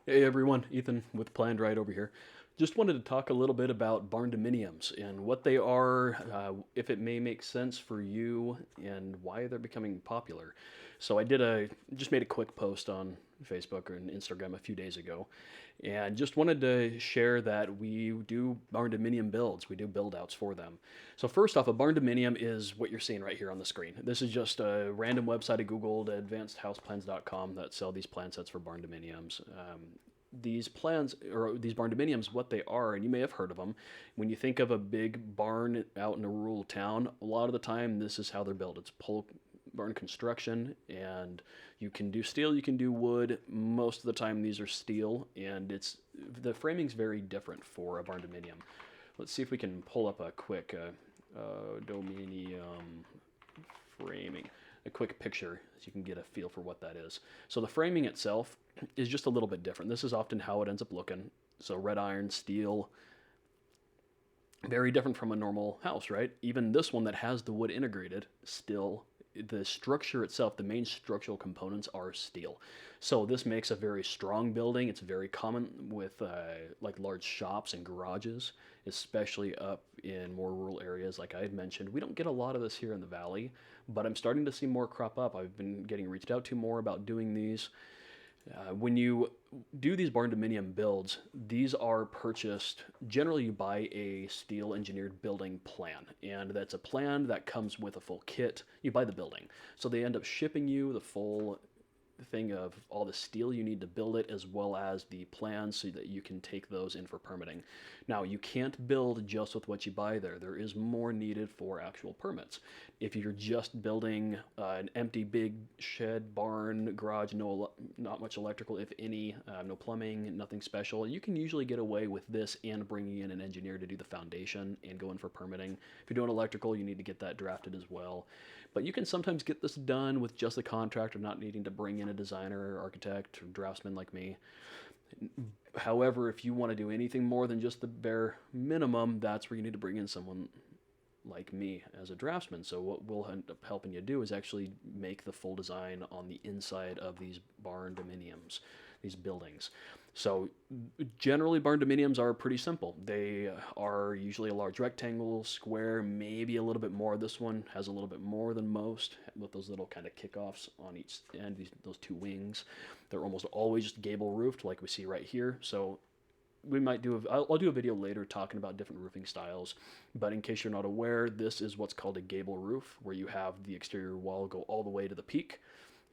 Hey everyone, Ethan with Planned Right over here. Just wanted to talk a little bit about barndominiums and what they are, if it may make sense for you, and why they're becoming popular. So I just made a quick post on Facebook or Instagram a few days ago, and just wanted to share that we do barndominium builds. We do build outs for them. So first off, a barndominium is what you're seeing right here on the screen. This is just a random website I googled, advancedhouseplans.com, that sell these plan sets for barndominiums. These plans or these barndominiums, what they are, and you may have heard of them. When you think of a big barn out in a rural town, a lot of the time this is how they're built. It's pole barn construction, and you can do steel, you can do wood. Most of the time these are steel, and the framing's very different for a barndominium. Let's see if we can pull up a quick dominium framing, a quick picture so you can get a feel for what that is. So the framing itself is just a little bit different. This is often how it ends up looking. So red iron, steel, very different from a normal house, right? Even this one that has the wood integrated, still the structure itself, the main structural components are steel. So this makes a very strong building. It's very common with like large shops and garages, especially up in more rural areas like I had mentioned. We don't get a lot of this here in the valley, but I'm starting to see more crop up. I've been getting reached out to more about doing these. When you do these barn dominium builds, these are purchased. Generally, you buy a steel engineered building plan, and that's a plan that comes with a full kit. You buy the building, so they end up shipping you the full thing of all the steel you need to build it, as well as the plans so that you can take those in for permitting. Now, you can't build just with what you buy there. There is more needed for actual permits. If you're just building an empty big shed, barn, garage, not much electrical, if any, no plumbing, nothing special, you can usually get away with this and bringing in an engineer to do the foundation and go in for permitting. If you're doing electrical, you need to get that drafted as well. But you can sometimes get this done with just the contractor, not needing to bring in a designer or architect or draftsman like me. However, if you want to do anything more than just the bare minimum, that's where you need to bring in someone like me as a draftsman. So what we'll end up helping you do is actually make the full design on the inside of these barn dominiums, these buildings. So generally barn dominiums are pretty simple. They are usually a large rectangle, square, maybe a little bit more. This one has a little bit more than most, with those little kind of kickoffs on each end, those two wings. They're almost always just gable roofed like we see right here. So we might I'll do a video later talking about different roofing styles, but in case you're not aware, this is what's called a gable roof, where you have the exterior wall go all the way to the peak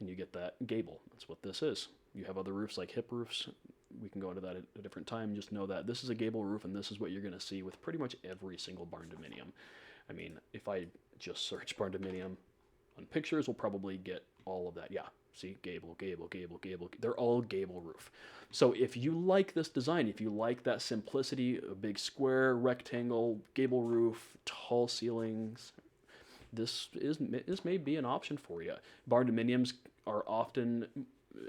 and you get that gable. That's what this is. You have other roofs like hip roofs. We can go into that at a different time. Just know that this is a gable roof, and this is what you're going to see with pretty much every single barn dominium. I mean, if I just search barn dominium on pictures, we'll probably get all of that. Yeah, see, gable, gable, gable, gable. They're all gable roof. So if you like this design, if you like that simplicity, a big square, rectangle, gable roof, tall ceilings, this may be an option for you. Barn dominiums are often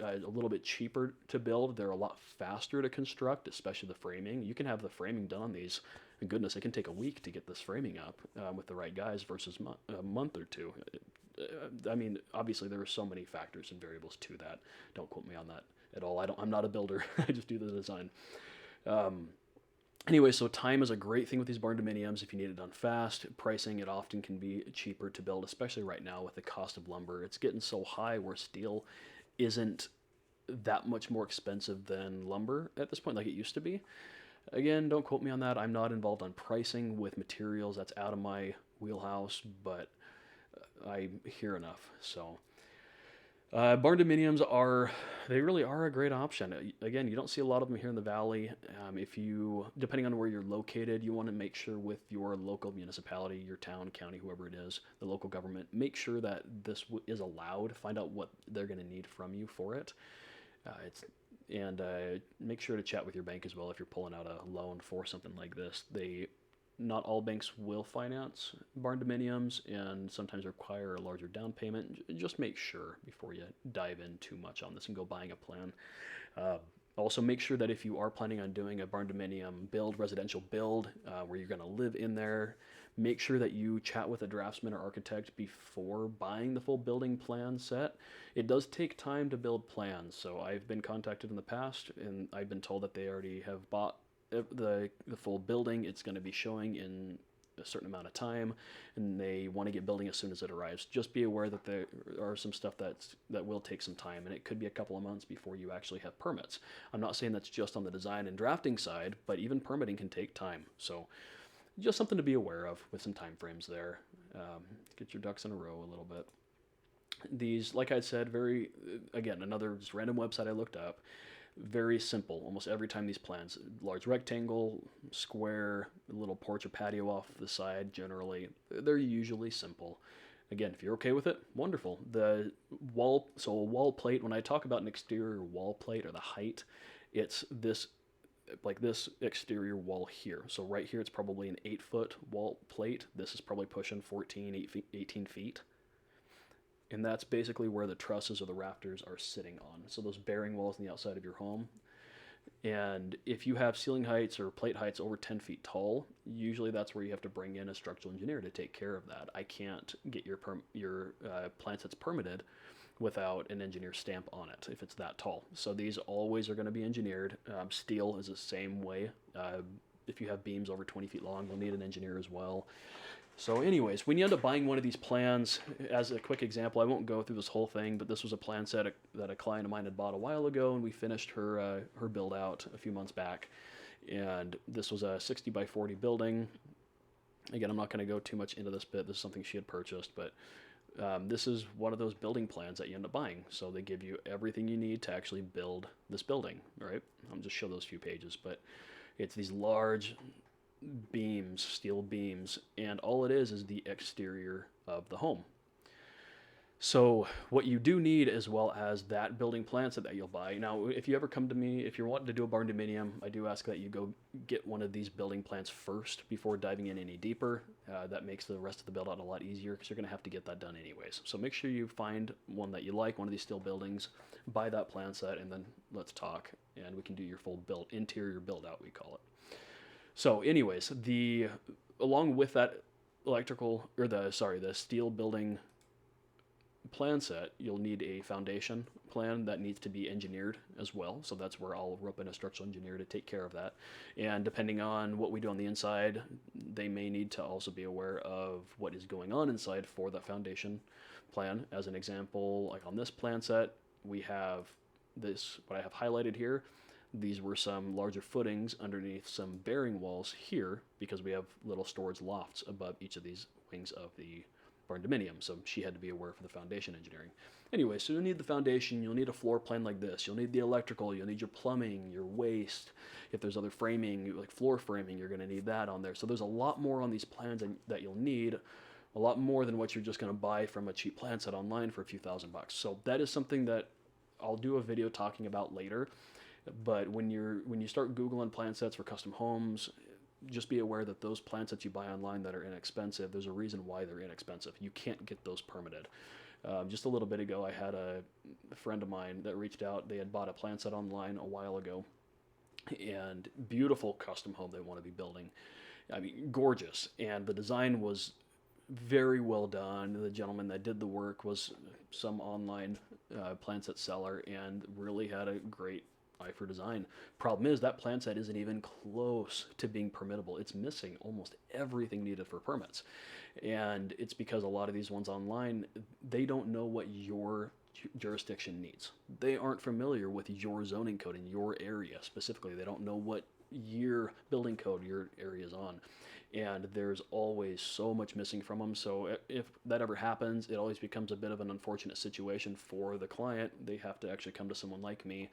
a little bit cheaper to build. They're a lot faster to construct, especially the framing. You can have the framing done on these. And goodness, it can take a week to get this framing up with the right guys versus a month or two. I mean, obviously there are so many factors and variables to that. Don't quote me on that at all. I'm not a builder. I just do the design. Anyway, so time is a great thing with these barn dominiums. If you need it done fast, pricing, it often can be cheaper to build, especially right now with the cost of lumber. It's getting so high where steel isn't that much more expensive than lumber at this point like it used to be. Again, don't quote me on that. I'm not involved on pricing with materials. That's out of my wheelhouse, but I hear enough. So barn dominiums they really are a great option. Again, you don't see a lot of them here in the valley. If you, depending on where you're located, you want to make sure with your local municipality, your town, county, whoever it is, the local government, make sure that this is allowed. Find out what they're going to need from you for it. Make sure to chat with your bank as well if you're pulling out a loan for something like this. Not all banks will finance barn dominiums and sometimes require a larger down payment. Just make sure before you dive in too much on this and go buying a plan. Also, make sure that if you are planning on doing a barn dominium build, residential build, where you're going to live in there, make sure that you chat with a draftsman or architect before buying the full building plan set. It does take time to build plans, so I've been contacted in the past, and I've been told that they already have bought the full building. It's going to be showing in a certain amount of time, and they want to get building as soon as it arrives. Just be aware that there are some stuff that will take some time, and it could be a couple of months before you actually have permits. I'm not saying that's just on the design and drafting side, but even permitting can take time. So just something to be aware of with some time frames there. Get your ducks in a row a little bit. These, like I said, again, another just random website I looked up. Very simple. Almost every time these plans, large rectangle, square, little porch or patio off the side, generally, they're usually simple. Again, if you're okay with it, wonderful. The wall, so a wall plate, when I talk about an exterior wall plate or the height, it's this, like this exterior wall here. So right here, it's probably an 8-foot wall plate. This is probably pushing 18 feet. And that's basically where the trusses or the rafters are sitting on. So those bearing walls on the outside of your home. And if you have ceiling heights or plate heights over 10 feet tall, usually that's where you have to bring in a structural engineer to take care of that. I can't get your plan sets permitted without an engineer stamp on it if it's that tall. So these always are going to be engineered. Steel is the same way. If you have beams over 20 feet long, you'll need an engineer as well. So anyways, when you end up buying one of these plans, as a quick example, I won't go through this whole thing, but this was a plan set that a client of mine had bought a while ago, and we finished her build out a few months back. And this was a 60 by 40 building. Again, I'm not going to go too much into this bit. This is something she had purchased, but this is one of those building plans that you end up buying. So they give you everything you need to actually build this building, right? I'll just show those few pages, but it's these large beams, steel beams, and all it is the exterior of the home. So what you do need, as well as that building plan set that you'll buy. Now, if you ever come to me, if you're wanting to do a barn dominium, I do ask that you go get one of these building plans first before diving in any deeper. That makes the rest of the build out a lot easier because you're going to have to get that done anyways. So make sure you find one that you like, one of these steel buildings, buy that plan set, and then let's talk, and we can do your full interior build out, we call it. So anyways, along with that the steel building plan set, you'll need a foundation plan that needs to be engineered as well. So that's where I'll rope in a structural engineer to take care of that. And depending on what we do on the inside, they may need to also be aware of what is going on inside for the foundation plan. As an example, like on this plan set, we have what I have highlighted here. These were some larger footings underneath some bearing walls here because we have little storage lofts above each of these wings of the barndominium. So she had to be aware for the foundation engineering. Anyway, so you'll need the foundation, you'll need a floor plan like this, you'll need the electrical, you'll need your plumbing, your waste. If there's other framing, like floor framing, you're going to need that on there. So there's a lot more on these plans that you'll need, a lot more than what you're just going to buy from a cheap plan set online for a few $1,000. So that is something that I'll do a video talking about later. But when you start Googling plan sets for custom homes, just be aware that those plan sets you buy online that are inexpensive, there's a reason why they're inexpensive. You can't get those permitted. Just a little bit ago, I had a friend of mine that reached out. They had bought a plan set online a while ago, and beautiful custom home they want to be building. I mean, gorgeous. And the design was very well done. The gentleman that did the work was some online plan set seller and really had a great eye for design. Problem is that plan set isn't even close to being permittable. It's missing almost everything needed for permits. And it's because a lot of these ones online, they don't know what your jurisdiction needs. They aren't familiar with your zoning code in your area specifically. They don't know what year building code your area is on. And there's always so much missing from them. So if that ever happens, it always becomes a bit of an unfortunate situation for the client. They have to actually come to someone like me.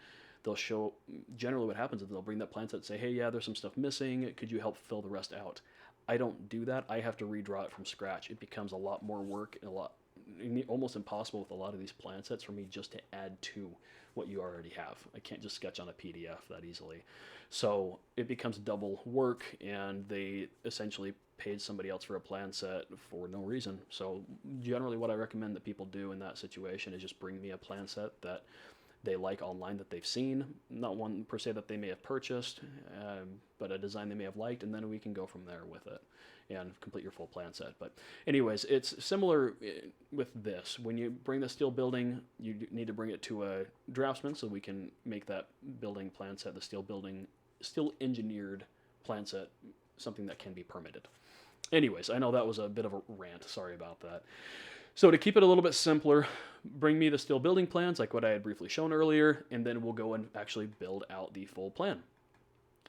Generally what happens is they'll bring that plan set and say, hey, yeah, there's some stuff missing. Could you help fill the rest out? I don't do that. I have to redraw it from scratch. It becomes a lot more work and almost impossible with a lot of these plan sets for me just to add to what you already have. I can't just sketch on a PDF that easily. So it becomes double work, and they essentially paid somebody else for a plan set for no reason. So generally what I recommend that people do in that situation is just bring me a plan set that they like online that they've seen, not one per se that they may have purchased, but a design they may have liked, and then we can go from there with it and complete your full plan set. But anyways, it's similar with this. When you bring the steel building, you need to bring it to a draftsman so we can make that building plan set, the steel engineered plan set, something that can be permitted. Anyways, I know that was a bit of a rant. Sorry about that. So to keep it a little bit simpler, bring me the steel building plans like what I had briefly shown earlier, and then we'll go and actually build out the full plan.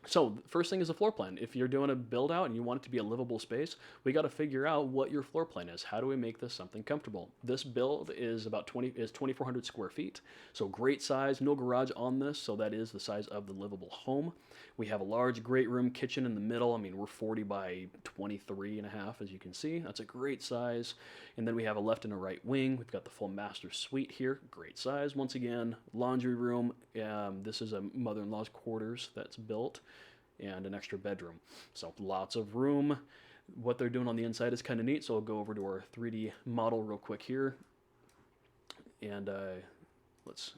So first thing is a floor plan. If you're doing a build out and you want it to be a livable space, we got to figure out what your floor plan is. How do we make this something comfortable? This build is 2,400 square feet. So great size, no garage on this. So that is the size of the livable home. We have a large great room kitchen in the middle. I mean, we're 40 by 23 and a half, as you can see. That's a great size. And then we have a left and a right wing. We've got the full master suite here. Great size. Once again, laundry room. This is a mother-in-law's quarters that's built, and an extra bedroom. So lots of room. What they're doing on the inside is kind of neat. So I'll go over to our 3D model real quick here. And let's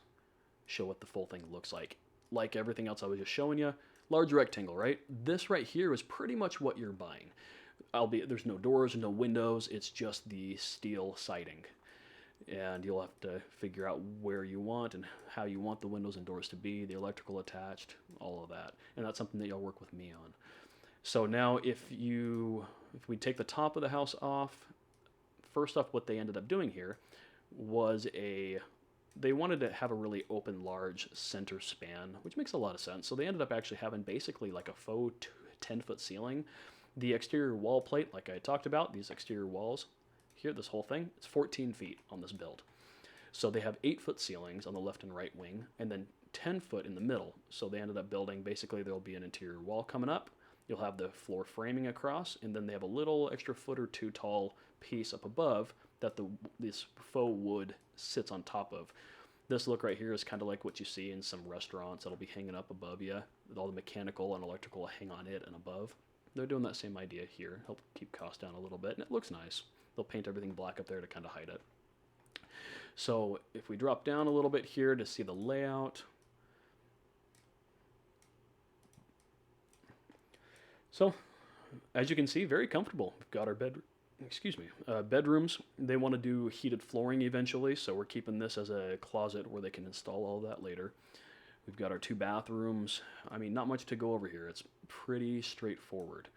show what the full thing looks like. Like everything else I was just showing you, large rectangle, right? This right here is pretty much what you're buying. Albeit there's no doors, no windows. It's just the steel siding. And you'll have to figure out where you want and how you want the windows and doors to be, the electrical attached, all of that. And that's something that you'll work with me on. So now if we take the top of the house off, first off, what they ended up doing here was they wanted to have a really open, large center span, which makes a lot of sense. So they ended up actually having basically like a faux 10-foot ceiling. The exterior wall plate, like I talked about, these exterior walls, here, this whole thing, it's 14 feet on this build. So they have 8-foot ceilings on the left and right wing, and then 10 foot in the middle. So they ended up building, basically there'll be an interior wall coming up. You'll have the floor framing across, and then they have a little extra foot or two tall piece up above that this faux wood sits on top of. This look right here is kind of like what you see in some restaurants that'll be hanging up above you. All the mechanical and electrical will hang on it and above. They're doing that same idea here, help keep costs down a little bit, and it looks nice. They'll paint everything black up there to kind of hide it. So if we drop down a little bit here to see the layout. So as you can see, very comfortable. We've got our bedrooms. They want to do heated flooring eventually, so we're keeping this as a closet where they can install all that later. We've got our 2 bathrooms. I mean, not much to go over here. It's pretty straightforward.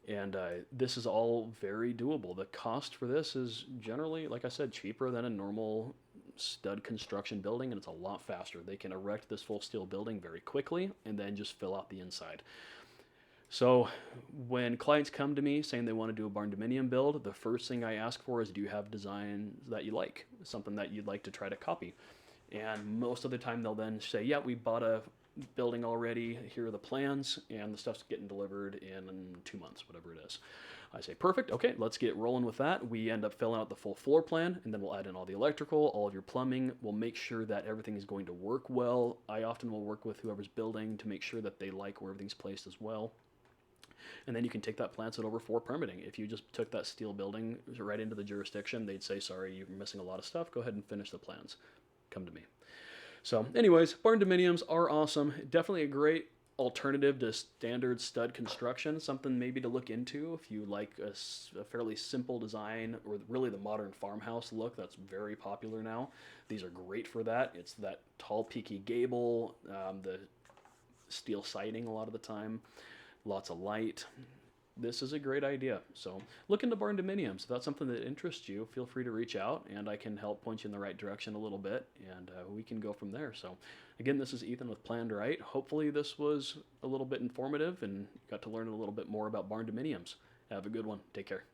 And this is all very doable. The cost for this is generally, like I said, cheaper than a normal stud construction building, and it's a lot faster. They can erect this full steel building very quickly and then just fill out the inside. So when clients come to me saying they want to do a barndominium build, the first thing I ask for is, do you have designs that you like? Something that you'd like to try to copy? And most of the time they'll then say, yeah, we bought a building already, here are the plans, and the stuff's getting delivered in 2 months, whatever it is. I say, perfect, okay, let's get rolling with that. We end up filling out the full floor plan, and then we'll add in all the electrical, all of your plumbing. We'll make sure that everything is going to work well. I often will work with whoever's building to make sure that they like where everything's placed as well. And then you can take that plan set over for permitting. If you just took that steel building right into the jurisdiction, they'd say, sorry, you're missing a lot of stuff, go ahead and finish the plans. Come to me. So anyways, barndominiums are awesome. Definitely a great alternative to standard stud construction. Something maybe to look into if you like a fairly simple design, or really the modern farmhouse look that's very popular now. These are great for that. It's that tall peaky gable, the steel siding a lot of the time, lots of light. This is a great idea. So look into barndominiums. If that's something that interests you, feel free to reach out, and I can help point you in the right direction a little bit, and we can go from there. So again, this is Ethan with Planned Right. Hopefully this was a little bit informative and got to learn a little bit more about barndominiums. Have a good one. Take care.